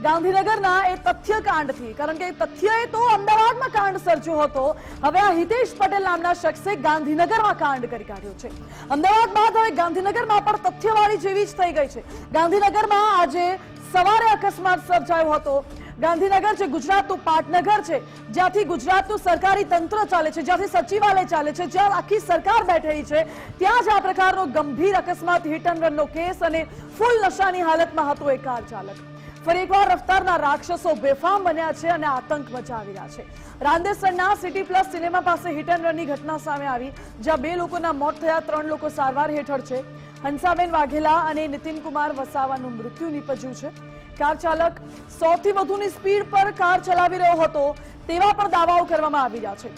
ગાંધીનગરના એ તથ્યકાંડથી, કારણ કે તથ્યએ તો અમદાવાદમાં કાંડ સર્જ્યો હતો, હવે આ હિતેશ પટેલ નામના શખ્સે ગાંધીનગરમાં કાંડ કરી કાઢ્યો છે. અમદાવાદ બાદ હવે ગાંધીનગરમાં પણ તથ્યવાળી જેવી જ થઈ ગઈ છે. ગાંધીનગરમાં આજે સવારે અકસ્માત સર્જાયો હતો. ગાંધીનગર જે ગુજરાતનું પાટનગર છે, જ્યાંથી ગુજરાતનું સરકારી તંત્ર ચાલે છે, જ્યાંથી સચિવાલય ચાલે છે, જ્યાં આખી સરકાર બેઠેલી છે, ત્યાં જ આ પ્રકારનો ગંભીર અકસ્માત હિટ એન્ડ રનનો કેસ અને ફૂલ નશાની હાલતમાં હતો એ કાર ચાલક. ફરી એકવાર રફતારના રાક્ષસો બેફામ બન્યા છે અને આતંક મચાવી રહ્યા છે. રાંદેસરના સિટી પ્લસ સિનેમા પાસે હિટ એન્ડ રનની ઘટના સામે આવી, જ્યાં 2 લોકોના મોત થયા, 3 લોકો સારવાર હેઠળ છે. હંસાબેન વાઘેલા અને નીતિનકુમાર વસાવાનું મૃત્યુ નીપજ્યું છે. કાર ચાલક 100 થી વધુની સ્પીડ પર કાર ચલાવી રહ્યો હતો તેવા પણ દાવાઓ કરવામાં આવી રહ્યા છે.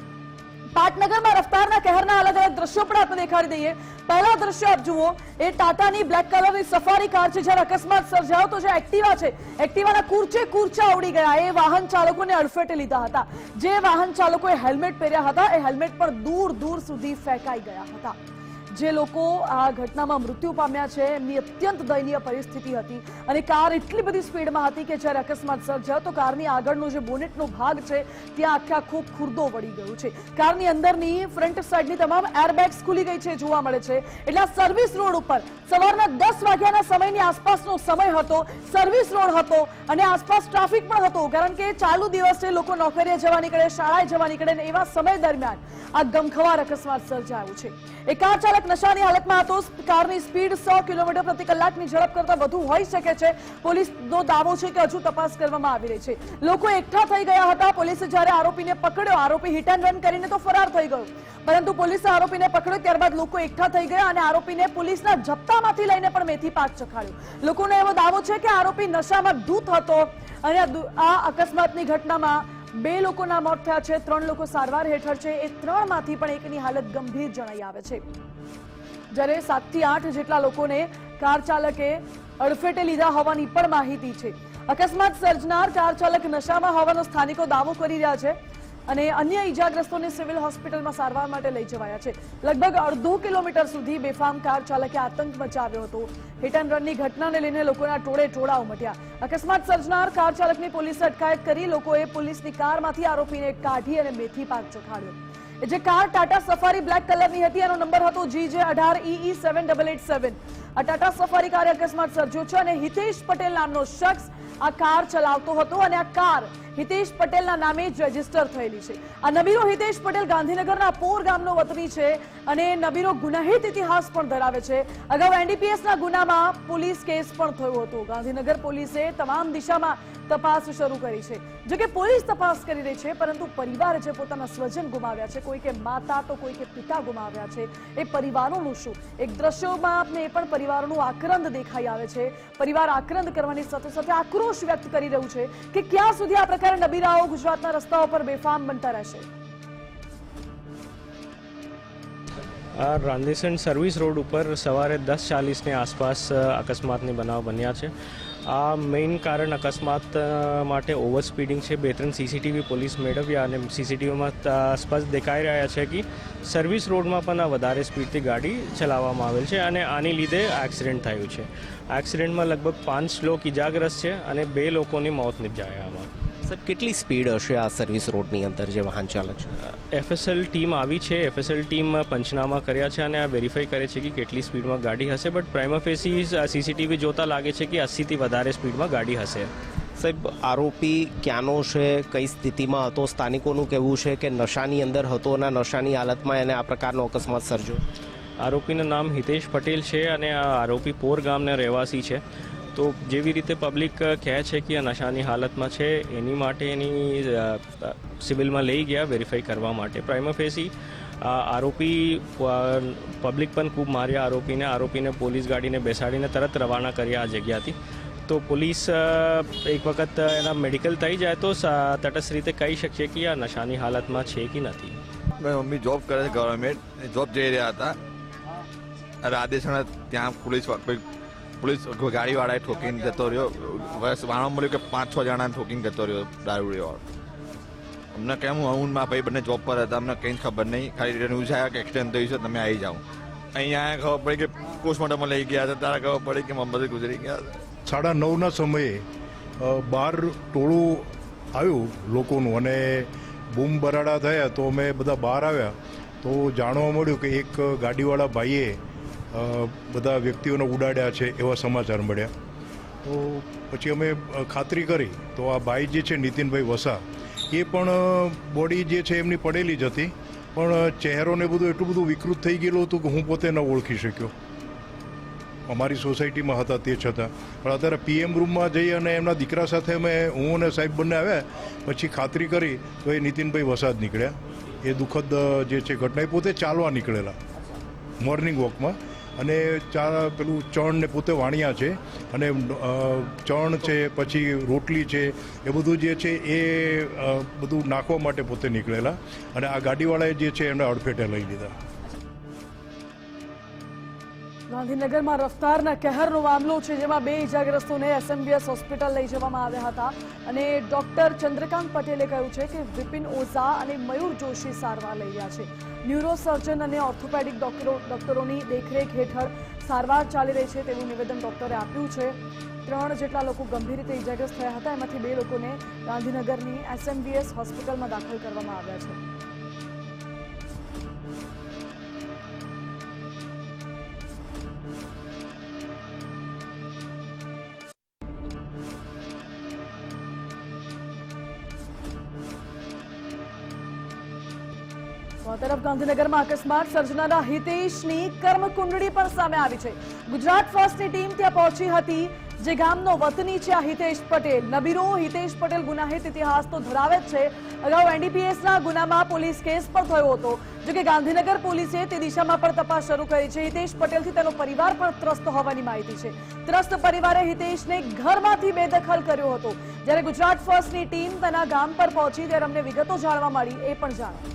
પાટનગરમાં રફતારના કહેરના અલગ અલગ દ્રશ્યો પણ આપણે દેખાડી દઈએ. પહેલા દ્રશ્ય આપ જુઓ, એ ટાટાની બ્લેક કલરની સફારી કાર છે. જ્યારે અકસ્માત સર્જાયો તો જે એક્ટિવા છે, એક્ટિવાના કૂરચા ઉડી ગયા. એ વાહન ચાલકોને અડફેટે લીધા હતા. જે વાહન ચાલકોએ હેલ્મેટ પહેર્યા હતા, એ હેલ્મેટ પણ દૂર દૂર સુધી ફેંકાઈ ગયા હતા. જે લોકો આ ઘટનામાં મૃત્યુ પામ્યા છે, એમની અત્યંત દયનીય પરિસ્થિતિ હતી અને કાર એટલી બધી સ્પીડમાં હતી કે જ્યારે અકસ્માત સર્જાયો તો કારની આગળનો જે બોનેટનો ભાગ છે ત્યાં આખો ખુરદો વળી ગયો છે. કારની અંદરની ફ્રન્ટ સાઈડની તમામ એરબેગ્સ ખુલી ગઈ છે જોવા મળે છે. એટલે સર્વિસ રોડ ઉપર સવારના 10 વાગ્યાના સમયની આસપાસનો સમય હતો. સર્વિસ રોડ હતો અને આસપાસ ટ્રાફિક પણ હતો, કારણ કે ચાલુ દિવસે લોકો નોકરીએ જવા નીકળે, શાળાએ જવા નીકળે ને એવા સમય દરમિયાન આ ગમખવાર અકસ્માત સર્જાયો છે. એ કાર ચાલક નશાની હાલતમાં હતો. કારની સ્પીડ 100 કિલોમીટર પ્રતિ કલાકની ઝડપ કરતા વધુ હોઈ શકે છે. પોલીસનો દાવો છે કે હજુ તપાસ કરવામાં આવી રહી છે. લોકો એકઠા થઈ ગયા હતા. પોલીસે જ્યારે આરોપીને પકડ્યો, આરોપી હિટ એન્ડ રન કરીને તો ફરાર થઈ ગયો, પરંતુ પોલીસે આરોપીને પકડ્યો ત્યારબાદ લોકો એકઠા થઈ ગયા અને આરોપીને પોલીસના જપ્તામાંથી લઈને પણ મેથી પાક ચખાડ્યો. લોકોનો એવો દાવો છે કે આરોપી નશામાં ધૂત હતો અને આ અકસ્માતની ઘટનામાં 2 લોકોના મોત થયા છે, 3 લોકો સારવાર હેઠળ છે. એ 3 માંથી પણ એકની હાલત ગંભીર જણાઈ આવે છે. જ્યારે 7 થી 8 જેટલા લોકોને કાર ચાલકે અડફેટે લીધા હોવાની પણ માહિતી છે. અકસ્માત સર્જનાર કાર ચાલક નશામાં હોવાનો સ્થાનિકો દાવો કરી રહ્યા છે અને અન્ય ઈજાગ્રસ્તોને સિવિલ હોસ્પિટલમાં સારવાર માટે લઈ જવાયા છે. લગભગ અડધો કિલોમીટર સુધી બેફામ કાર ચાલકે આતંક મચાવ્યો હતો. હિટ એન્ડ રનની ઘટનાને લઈને લોકોના ટોળે ઉમટ્યા. અકસ્માત સર્જનાર કાર ચાલકની પોલીસે અટકાયત કરી. લોકોએ પોલીસની કારમાંથી આરોપીને કાઢી અને મેથી પાક ચખાડ્યો. જે કાર ટાટા સફારી બ્લેક કલરની હતી, એનો નંબર હતો GJ18EE7887. આ ટાટા સફારી કારે અકસ્માત સર્જ્યો છે અને હિતેશ પટેલ નામનો શખ્સ આ કાર ચલાવતો હતો અને આ કાર હિતેશ પટેલના નામે જ રજીસ્ટર થયેલી છે. આ નબીરો હિતેશ પટેલ ગાંધીનગરના પોર ગામનો વતની છે અને નબીરો ગુનાહિત ઇતિહાસ પણ ધરાવે છે. અગાઉ NDPSના ગુનામાં પોલીસ કેસ પણ થયો હતો. ગાંધીનગર પોલીસે તમામ દિશામાં તપાસ શરૂ કરી છે. જો કે પોલીસ તપાસ કરી રહી છે, પરંતુ પરિવારે જે પોતાના સ્વજન ગુમાવ્યા છે, કોઈ કે માતા તો કોઈ કે પિતા ગુમાવ્યા છે, એ પરિવારોનું શું? એક દ્રશ્યોમાં આપને એ પણ પરિવારોનું આક્રંદ દેખાઈ આવે છે. પરિવાર આક્રંદ કરવાની સાથે સાથે આક્રોશ વ્યક્ત કરી રહ્યું છે કે ક્યાં સુધી આ પ્રકારે નબીરાઓ ગુજરાતના રસ્તાઓ પર બેફામ બનતા રહેશે. રાંદેસન સર્વિસ રોડ ઉપર સવારે 10:40ની આસપાસ અકસ્માતની બનાવ બન્યા છે. આ મેઇન કારણ અકસ્માત માટે ઓવર સ્પીડિંગ છે. 2-3 CCTV પોલીસ મેળવ્યા અને CCTVમાં સ્પષ્ટ દેખાઈ રહ્યા છે કે સર્વિસ રોડમાં પણ વધારે સ્પીડથી ગાડી ચલાવવામાં આવેલ છે અને આની લીધે એક્સિડન્ટ થયું છે. એક્સિડન્ટમાં લગભગ 5 લોકો ઇજાગ્રસ્ત છે અને 2 લોકોની મોત નિપજાયા આમાં. સર, કેટલી સ્પીડ હશે આ સર્વિસ રોડની અંદર જે વાહન ચાલક છે? FSL ટીમ આવી છે. FSL ટીમ પંચનામા કર્યા છે અને આ વેરીફાઈ કરે છે કે કેટલી સ્પીડમાં ગાડી હશે. બટ પ્રાઇમા ફેસી CCTV જોતા લાગે છે કે 80થી વધારે સ્પીડમાં ગાડી હશે. સાહેબ, આરોપી ક્યાંનો છે, કઈ સ્થિતિમાં હતો? સ્થાનિકોનું કહેવું છે કે નશાની અંદર હતો અને નશાની હાલતમાં એને આ પ્રકારનો અકસ્માત સર્જ્યો. આરોપીનું નામ હિતેશ પટેલ છે અને આ આરોપી પોર ગામના રહેવાસી છે. તો જેવી રીતે પબ્લિક કહે છે કે આ નશાની હાલતમાં છે, એની માટે એની સિવિલમાં લઈ ગયા વેરીફાઈ કરવા માટે. પ્રાઇમા ફેસી આરોપી પબ્લિક પણ ખૂબ માર્યા આરોપીને પોલીસ ગાડીને બેસાડીને તરત રવાના કર્યા આ જગ્યાથી. તો પોલીસ એક વખત એના મેડિકલ થઈ જાય તો તટસ્થ રીતે કહી શકશે કે આ નશાની હાલતમાં છે કે નથી. મમ્મી જોબ કરે છે, ગવર્મેન્ટ જોબ જઈ રહ્યા હતા. રાધેસણ ત્યાં પોલીસ ગાડીવાળાએ ઠોકીને જતો રહ્યો. જાણવા મળ્યું કે 5-6 જણાને ઠોકીને જતો રહ્યો દારૂડીવાળો. અમને કેમ હું મારા ભાઈ બંને જોબ પર હતા, અમને કંઈ જ ખબર નહીં. ખાલી ન્યૂઝ આવ્યા કે એક્સિડન્ટ થયું છે, તમે આવી જાઓ. અહીંયા ખબર પડી કે પોસ્ટમોર્ટમમાં લઈ ગયા હતા, તારા ખબર પડી કે મમ્મી ગુજરી ગયા હતા. 9:30ના સમયે બહાર ટોળું આવ્યું લોકોનું અને બૂમ બરાડા થયા તો અમે બધા બહાર આવ્યા તો જાણવા મળ્યું કે એક ગાડીવાળા ભાઈએ બધા વ્યક્તિઓને ઉડાડ્યા છે એવા સમાચાર મળ્યા. તો પછી અમે ખાતરી કરી તો આ ભાઈ જે છે નીતિનભાઈ વસા એ પણ બોડી જે છે એમની પડેલી જ હતી, પણ ચહેરો ને બધું એટલું બધું વિકૃત થઈ ગયેલું હતું કે હું પોતે ન ઓળખી શક્યો. અમારી સોસાયટીમાં હતા તે છતાં. પણ અત્યારે PM રૂમમાં જઈ અને એમના દીકરા સાથે અમે હું અને સાહેબ બંને આવ્યા પછી ખાતરી કરી તો એ નીતિનભાઈ વસા જ નીકળ્યા. એ દુઃખદ જે છે ઘટના, એ પોતે ચાલવા નીકળેલા મોર્નિંગ વોકમાં અને પેલું ચણ ને પોતે વાણિયા છે અને ચણ છે પછી રોટલી છે એ બધું જે છે એ બધું નાખવા માટે પોતે નીકળેલા અને આ ગાડીવાળાએ જે છે એમને અડફેટે લઈ લીધા. ગાંધીનગરમાં રફતારના કહેરનો મામલો છે, જેમાં 2 ઇજાગ્રસ્તોને SMBS હોસ્પિટલ લઈ જવામાં આવ્યા હતા અને ડોક્ટર ચંદ્રકાંત પટેલે કહ્યું છે કે વિપિન ઓઝા અને મયુર જોશી સારવાર લઈ રહ્યા છે. ન્યુરોસર્જન અને ઓર્થોપેડિક ડોક્ટરોની દેખરેખ હેઠળ સારવાર ચાલી રહી છે તેવું નિવેદન ડોક્ટરે આપ્યું છે. 3 જેટલા લોકો ગંભીર રીતે ઇજાગ્રસ્ત થયા હતા, એમાંથી 2 લોકોને ગાંધીનગરની SMBS હોસ્પિટલમાં દાખલ કરવામાં આવ્યા છે. તરફ ગાંધીનગરમાં અકસ્માત સર્જનારા હિતેશની કર્મકુંડળી પણ સામે આવી છે. ગુજરાત ફર્સ્ટની ટીમ ત્યાં પહોંચી હતી, જે ગામનો વતની છે આ હિતેશ પટેલ. નબીરો હિતેશ પટેલ ગુનાહિત ઇતિહાસ તો ધરાવે જ છે. અગાઉ NDPSના ગુનામાં પોલીસ કેસ પણ થયો હતો, જો કે ગાંધીનગર પોલીસે તે દિશામાં પણ તપાસ શરૂ કરી છે. હિતેશ પટેલથી તેનો પરિવાર પણ ત્રસ્ત હોવાની માહિતી છે. ત્રસ્ત પરિવારે હિતેશને ઘરમાંથી બેદખલ કર્યો હતો. જ્યારે ગુજરાત ફર્સ્ટની ટીમ તેના ગામ પર પહોંચી ત્યારે અમને વિગતો જાણવા મળી, એ પણ જાણો.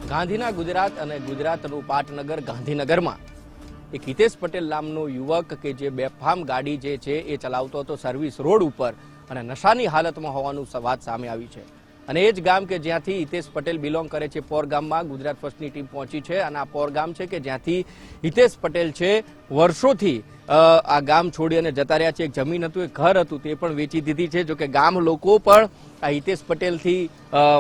ગાંધીના ગુજરાત અને ગુજરાતનું પાટનગર ગાંધીનગરમાં એક હિતેશ પટેલ નામનો યુવક કે જે બેફામ ગાડી જે છે એ ચલાવતો હતો સર્વિસ રોડ ઉપર અને નશાની હાલતમાં હોવાનું વાત સામે આવી છે. અને એ જ ગામ કે જ્યાંથી હિતેશ પટેલ બિલોંગ કરે છે, પોર ગામમાં ગુજરાત ફર્સ્ટની ટીમ પહોંચી છે અને આ પોર ગામ છે કે જ્યાંથી હિતેશ પટેલ છે વર્ષોથી આ ગામ છોડી અને જતા રહ્યા છે. એક જમીન હતું, એક ઘર હતું, તે પણ વેચી દીધી છે. જો કે ગામ લોકો પણ આ હિતેશ પટેલથી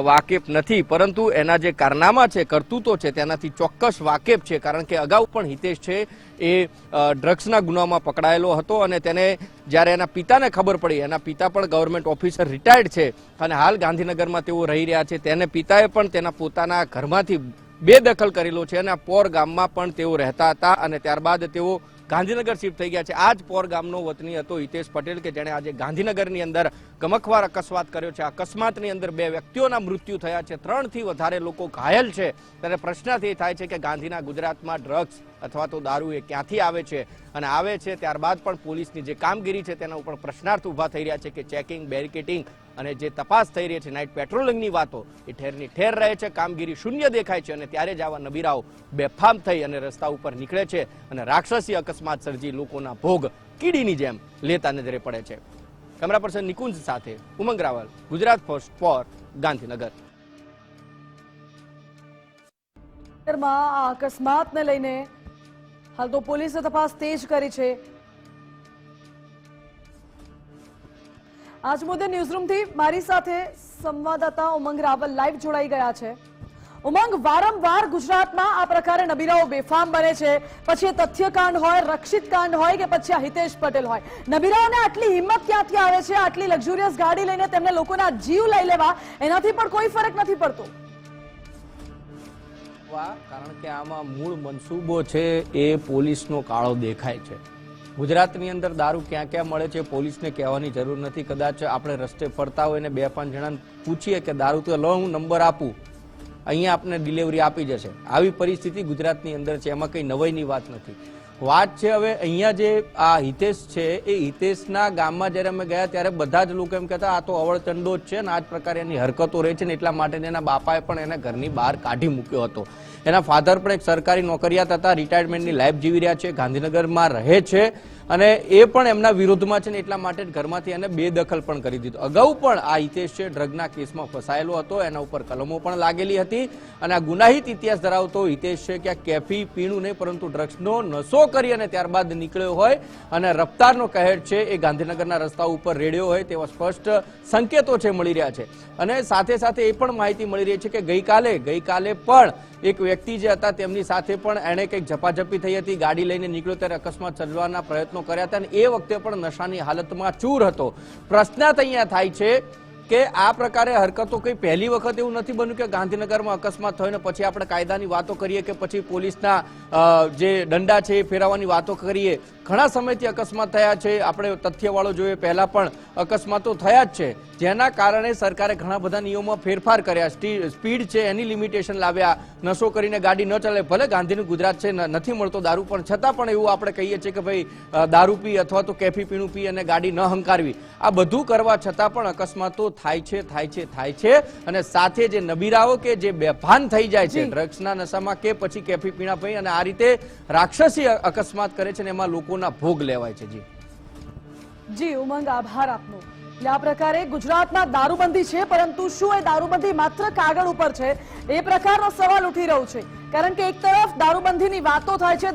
વાકેફ નથી, પરંતુ એના જે કારનામા છે, કરતૂતો છે, તેનાથી ચોક્કસ વાકેફ છે. કારણ કે અગાઉ પણ હિતેશ છે એ ડ્રગ્સના ગુનામાં પકડાયેલો હતો અને તેને જ્યારે એના પિતાને ખબર પડી, એના પિતા પણ ગવર્મેન્ટ ઓફિસર રિટાયર્ડ છે અને હાલ ગાંધીનગરમાં તેઓ રહી રહ્યા છે, તેને પિતાએ પણ તેના પોતાના ઘરમાંથી બેદખલ કરેલો છે અને આ પોર ગામમાં પણ તેઓ રહેતા હતા અને ત્યારબાદ તેઓ ગાંધીનગર શિફ્ટ થઈ ગયા છે. આ જ પોર ગામનો વતની હતો હિતેશ પટેલ કે જેણે આજે ગાંધીનગરની અંદર ગમખ્વાર અકસ્માત કર્યો છે. અકસ્માતની અંદર 2 વ્યક્તિઓના મૃત્યુ થયા છે, 3થી વધારે લોકો ઘાયલ છે. ત્યારે પ્રશ્ન એ થાય છે કે ગાંધીના ગુજરાતમાં ડ્રગ્સ અથવા તો દારૂ એ ક્યાંથી આવે છે અને આવે છે ત્યારબાદ પણ પોલીસની જે કામગીરી છે તેના ઉપર પ્રશ્નાર્થ ઊભા થઈ રહ્યા છે કે ચેકિંગ, બેરિકેટિંગ અને જે તપાસ થઈ રહી છે, નાઇટ પેટ્રોલિંગની વાતો એ ઠેરની ઠેર રહે છે. કામગીરી શૂન્ય દેખાય છે અને ત્યારે જ આવા નબીરાઓ બેફામ થઈ અને રસ્તા ઉપર નીકળે છે અને રાક્ષસી અકસ્માત સર્જી લોકોના ભોગ કીડીની જેમ લેતા નજરે પડે છે. કેમેરા પર્સન નિકુંજ સાથે ઉમંગ રાવલ, ગુજરાત ફર્સ્ટ પોર, ગાંધીનગર. આ અકસ્માતને લઈને હાલ તો પોલીસે તપાસ તેજ કરી છે. આજ મુદ્દે ન્યૂઝરૂમથી મારી સાથે સંવાદદાતા ઉમંગ રાવલ લાઈવ જોડાઈ ગયા છે. ઉમંગ, વારંવાર ગુજરાતમાં આ પ્રકારે નબીરાઓ બેફામ બને છે, પછી એ તથ્યકાંડ હોય, રક્ષિત કાંડ હોય કે પછી આ હિતેશ પટેલ હોય. નબીરાઓને આટલી હિંમત ક્યાંથી આવે છે આટલી લક્ઝુરિયસ ગાડી લઈને તેમને લોકોના જીવ લઈ લેવા? એનાથી પણ કોઈ ફરક નથી પડતો. કારણ કે આમાં મૂળ મનસૂબો છે એ પોલીસનો કાળો દેખાય છે. ગુજરાતની અંદર દારૂ ક્યાં ક્યાં મળે છે પોલીસને કહેવાની જરૂર નથી. કદાચ આપણે રસ્તે ફરતા હોય ને 2-5 જણાને પૂછીએ કે દારૂ તો લો, હું નંબર આપું, અહીંયા આપને ડિલિવરી આપી જશે. આવી પરિસ્થિતિ ગુજરાતની અંદર છે, એમાં કંઈ નવાઈની વાત નથી. વાત છે હવે અહીંયા જે આ હિતેશ છે એ હિતેશના ગામમાં જ્યારે અમે ગયા ત્યારે બધા જ લોકો એમ કહેતા આ તો અવળચંડો જ છે ને આ જ પ્રકારે એની હરકતો રહે છે ને એટલા માટે એના બાપાએ પણ એને ઘરની બહાર કાઢી મૂક્યો હતો. એના ફાધર પણ એક સરકારી નોકરિયાત હતા, રિટાયરમેન્ટની લાઈફ જીવી રહ્યા છે, ગાંધીનગરમાં રહે છે અને એ પણ એમના વિરોધમાં છે ને એટલા માટે જ ઘરમાંથી એને બેદખલ પણ કરી દીધો. અગાઉ પણ આ હિતેશ છે ડ્રગના કેસમાં ફસાયેલો હતો, એના ઉપર કલમો પણ લાગેલી હતી અને આ ગુનાહિત ઇતિહાસ ધરાવતો હિતેશ છે કે આ કેફી પીણું નહીં પરંતુ ડ્રગ્સનો નશો કરી અને ત્યારબાદ નીકળ્યો હોય અને રફતારનો કહેર છે એ ગાંધીનગરના રસ્તા ઉપર રેડ્યો હોય તેવા સ્પષ્ટ સંકેતો છે મળી રહ્યા છે. અને સાથે સાથે એ પણ માહિતી મળી રહી છે કે ગઈકાલે પણ એક વ્યક્તિ જે હતા તેમની સાથે પણ એણે કંઈક ઝપાઝપી થઈ હતી, ગાડી લઈને નીકળ્યો ત્યારે અકસ્માત સર્જવાના પ્રયત્નો કર્યા હતા અને એ વખતે પણ નશાની હાલતમાં ચૂર હતો. પ્રશ્ન અહીંયા થાય છે કે આ પ્રકારે હરકતો કઈ પહેલી વખત એવું નથી બન્યું કે ગાંધીનગરમાં અકસ્માત થયો ને પછી આપણે કાયદાની વાતો કરીએ કે પછી પોલીસના જે દંડા છે એ ફેરવવાની વાતો કરીએ. ઘણા સમયથી અકસ્માત થયા છે, આપણે તથ્યવાળો જોઈએ પહેલા પણ અકસ્માતો થયા જ છે, જેના કારણે સરકારે ઘણા બધા નિયમોમાં ફેરફાર કર્યા, સ્પીડ છે એની લિમિટેશન લાવ્યા, નશો કરીને ગાડી ન ચાલે. ભલે ગાંધીનું ગુજરાત છે નથી મળતો દારૂ પણ છતાં પણ એવું આપણે કહીએ છીએ કે ભાઈ દારૂ પી અથવા તો કેફી પીણું પી અને ગાડી ન હંકારવી. આ બધું કરવા છતાં પણ અકસ્માતો થાય છે અને સાથે જે નબીરાઓ કે જે બેભાન થઈ જાય છે ડ્રગ્સના નશામાં કે પછી કેફી પીણા પી અને આ રીતે રાક્ષસી અકસ્માત કરે છે ને એમાં લોકોના ભોગ લેવાય છે. જી ઉમંગ, આભાર આપનો. એટલે આ પ્રકારે ગુજરાતમાં દારૂબંધી છે, પરંતુ શું એ દારૂબંધી માત્ર કાગળ ઉપર છે એ પ્રકારનો સવાલ ઉઠી રહ્યો છે. કારણ કે એક તરફ દારૂબંધીની વાતો થાય છે,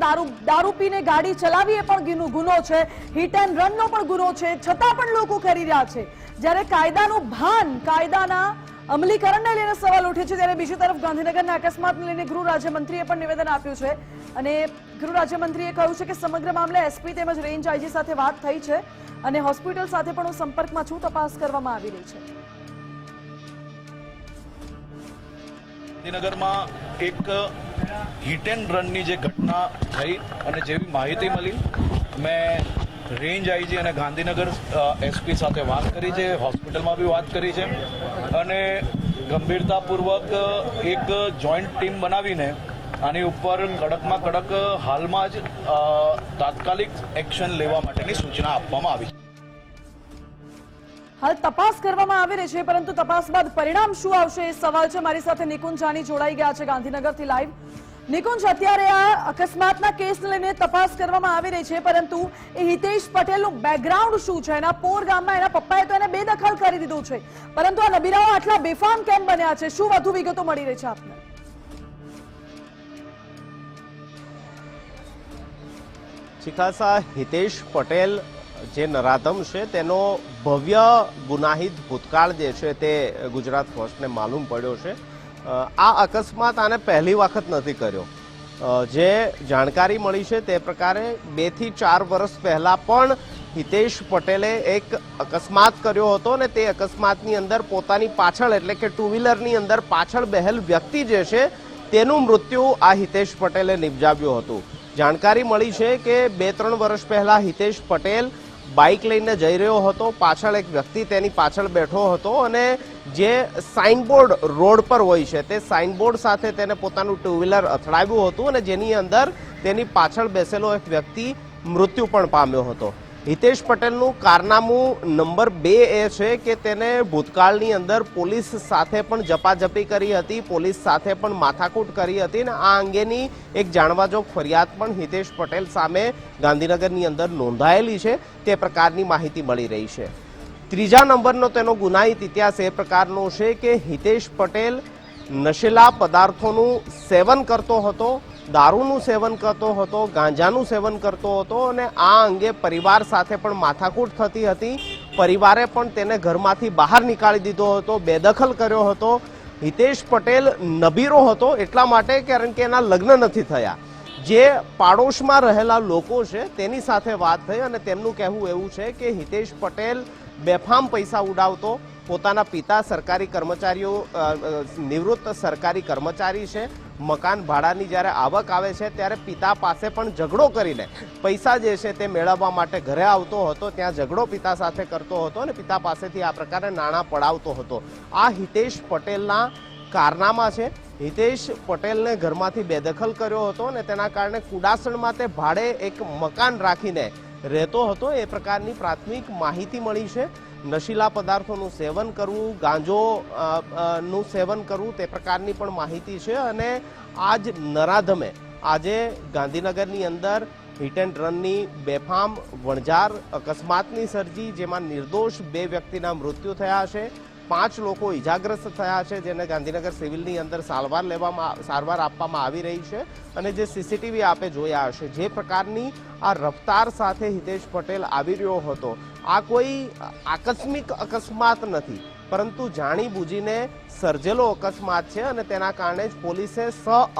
દારૂ પીને ગાડી ચલાવી એ પણ ગુનો છે, હિટ એન્ડ રનનો પણ ગુનો છે, છતાં પણ લોકો કરી રહ્યા છે. જ્યારે કાયદાનું ભાન, કાયદાના અમલીકરણને લઈને સવાલ ઉઠે છે, ત્યારે બીજી તરફ ગાંધીનગરના અકસ્માતને લઈને ગૃહ રાજ્યમંત્રીએ પણ નિવેદન આપ્યું છે અને ગૃહ રાજ્યમંત્રીએ કહ્યું છે કે સમગ્ર મામલે એસપી તેમજ રેન્જ આઈજી સાથે વાત થઈ છે અને હોસ્પિટલ સાથે પણ હું સંપર્કમાં છું, તપાસ કરવામાં આવી રહી છે. ગાંધીનગરમાં એક હિટ એન્ડ રનની જે ઘટના થઈ અને જેવી માહિતી મળી, મેં રેન્જ આઈજી અને ગાંધીનગર એસપી સાથે વાત કરી છે, હોસ્પિટલમાં બી વાત કરી છે અને ગંભીરતાપૂર્વક એક જોઈન્ટ ટીમ બનાવીને આની ઉપર કડકમાં કડક હાલમાં જ તાત્કાલિક એક્શન લેવા માટેની સૂચના આપવામાં આવી છે. હાલ તપાસ કરવામાં આવી રહી છે, પરંતુ તપાસ બાદ પરિણામ શું આવશે એ સવાલ છે. મારી સાથે નિકુંજ જાની જોડાઈ ગયા છે ગાંધીનગરથી લાઈવ. નિકુંજ, અત્યારે આ અકસ્માતના કેસને લઈને તપાસ કરવામાં આવી રહી છે, પરંતુ એ હિતેશ પટેલનું બેકગ્રાઉન્ડ શું છે? એના પોર ગામમાં એના પપ્પાએ તો એને બેદખલ કરી દીધું છે, પરંતુ આ નબીરાઓ આટલા બેફામ કેમ બન્યા છે? શું વધુ વિગતો મળી રહી છે આપને? શિખાસા, હિતેશ પટેલ જે નરાધમ છે તેનો ભવ્ય ગુનાહિત ભૂતકાળ જે છે તે ગુજરાત ફર્સ્ટને માલુમ પડ્યો છે. આ અકસ્માત આને પહેલી વખત નથી કર્યો. જે જાણકારી મળી છે તે પ્રકારે 2 થી 4 વર્ષ પહેલા પણ હિતેશ પટેલે એક અકસ્માત કર્યો હતો અને તે અકસ્માતની અંદર પોતાની પાછળ એટલે કે ટુ વ્હીલરની અંદર પાછળ બેહેલ વ્યક્તિ જે છે તેનું મૃત્યુ આ હિતેશ પટેલે નિપજાવ્યું હતું. જાણકારી મળી છે કે 2-3 વર્ષ પહેલા હિતેશ પટેલ બાઇક લઈને જઈ રહ્યો હતો, પાછળ એક વ્યક્તિ તેની પાછળ બેઠો હતો અને જે સાઇનબોર્ડ રોડ પર હોય છે તે સાઇનબોર્ડ સાથે તેને પોતાનું ટુ વ્હીલર અથડાવ્યું હતું અને જેની અંદર તેની પાછળ બેસેલો એક વ્યક્તિ મૃત્યુ પણ પામ્યો હતો. હિતેશ પટેલનું કારનામું નંબર 2 એ છે કે તેને ભૂતકાળની અંદર પોલીસ સાથે પણ ઝપાઝપી કરી હતી, પોલીસ સાથે પણ માથાકૂટ કરી હતી અને આ અંગેની એક જાણવાજોગ ફરિયાદ પણ હિતેશ પટેલ સામે ગાંધીનગરની અંદર નોંધાયેલી છે તે પ્રકારની માહિતી મળી રહી છે. 3જા નંબરનો તેનો ગુનાહિત ઇતિહાસ એ પ્રકારનો છે કે હિતેશ પટેલ નશીલા પદાર્થોનું સેવન કરતો હતો, દારૂનું સેવન કરતો હતો, ગાંજાનું સેવન કરતો હતો અને આ અંગે પરિવાર સાથે પણ માથાકૂટ થતી હતી. પરિવારે પણ તેને ઘરમાંથી બહાર નીકાળી દીધો હતો, બેદખલ કર્યો હતો. હિતેશ પટેલ નબીરો હતો એટલા માટે કારણ કે એના લગ્ન નથી થયા. જે પાડોશમાં રહેલા લોકો છે તેની સાથે વાત થઈ અને તેમનું કહેવું એવું છે કે હિતેશ પટેલ બેફામ પૈસા ઉડાવતો. પોતાના પિતા સરકારી કર્મચારીઓ, નિવૃત્ત સરકારી કર્મચારી છે. મકાન ભાડાની જ્યારે આવક આવે છે ત્યારે પિતા પાસે પણ ઝઘડો કરીને પૈસા જે છે તે મેળવવા માટે ઘરે આવતો હતો, ત્યાં ઝઘડો પિતા સાથે કરતો હતો અને પિતા પાસેથી આ પ્રકારે નાણાં પડાવતો હતો. આ હિતેશ પટેલના કારનામા છે. હિતેશ પટેલને ઘરમાંથી બેદખલ કર્યો હતો અને તેના કારણે કુડાસણમાં તે ભાડે એક મકાન રાખીને રહેતો હતો. એ પ્રકારની પ્રાથમિક માહિતી મળી છે. નશીલા પદાર્થોનું સેવન કરવું, ગાંજો નું સેવન કરવું તે પ્રકારની પણ માહિતી છે અને આ જ નરાધમે આજે ગાંધીનગરની અંદર હિટ એન્ડ રનની બેફામ વણઝાર અકસ્માતની સર્જી, જેમાં નિર્દોષ 2 વ્યક્તિના મૃત્યુ થયા છે, 5 લોકો ઈજાગ્રસ્ત થયા છે, જેને ગાંધીનગર સિવિલની અંદર સારવાર આપવામાં આવી રહી છે. અને જે સીસીટીવી આપે જોયા હશે, જે પ્રકારની આ રફતાર સાથે હિતેશ પટેલ આવી રહ્યો હતો, આ કોઈ આકસ્મિક અકસ્માત નથી, પરંતુ જાણી બુજીને સર્જેલો અકસ્માત છે. અને તેના કારણે જ પોલીસે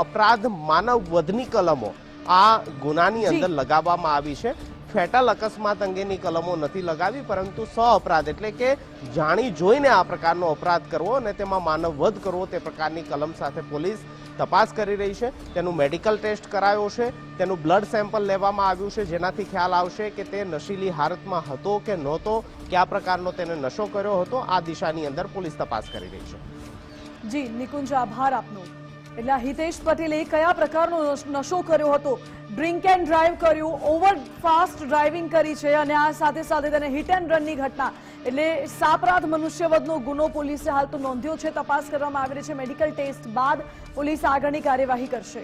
અપરાધ માનવ વધની કલમો આ ગુનાની અંદર લગાવવામાં આવી છે. ફેટલ અકસ્માત અંગેની કલમો નથી લગાવી, પરંતુ અપરાધ એટલે કે જાણી જોઈને આ પ્રકારનો અપરાધ કરવો અને તેમાં માનવ વધ કરવો, તે પ્રકારની કલમ સાથે પોલીસ તપાસ કરી રહી છે. તેનું મેડિકલ ટેસ્ટ કરાયો છે, તેનું બ્લડ સેમ્પલ લેવામાં આવ્યું છે, જેનાથી ખ્યાલ આવશે કે તે નશીલી હાલતમાં હતો કે નહોતો, કયા પ્રકારનો તેને નશો કર્યો હતો. આ દિશાની અંદર પોલીસ તપાસ કરી રહી છે. જી નિકુંજ, આભાર આપનો. એટલે હિતેશ પટેલે કયા પ્રકારનો નશો કર્યો હતો, ડ્રિંક એન્ડ ડ્રાઈવ કર્યું, ઓવર ફાસ્ટ ડ્રાઇવિંગ કરી છે, અને આ સાથે સાથે તેને હિટ એન્ડ રનની ઘટના એટલે સાપરાધ મનુષ્યવધનો ગુનો પોલીસે હાલ તો નોંધ્યો છે. તપાસ કરવામાં આવી રહી છે. મેડિકલ ટેસ્ટ બાદ પોલીસ આગળની કાર્યવાહી કરશે.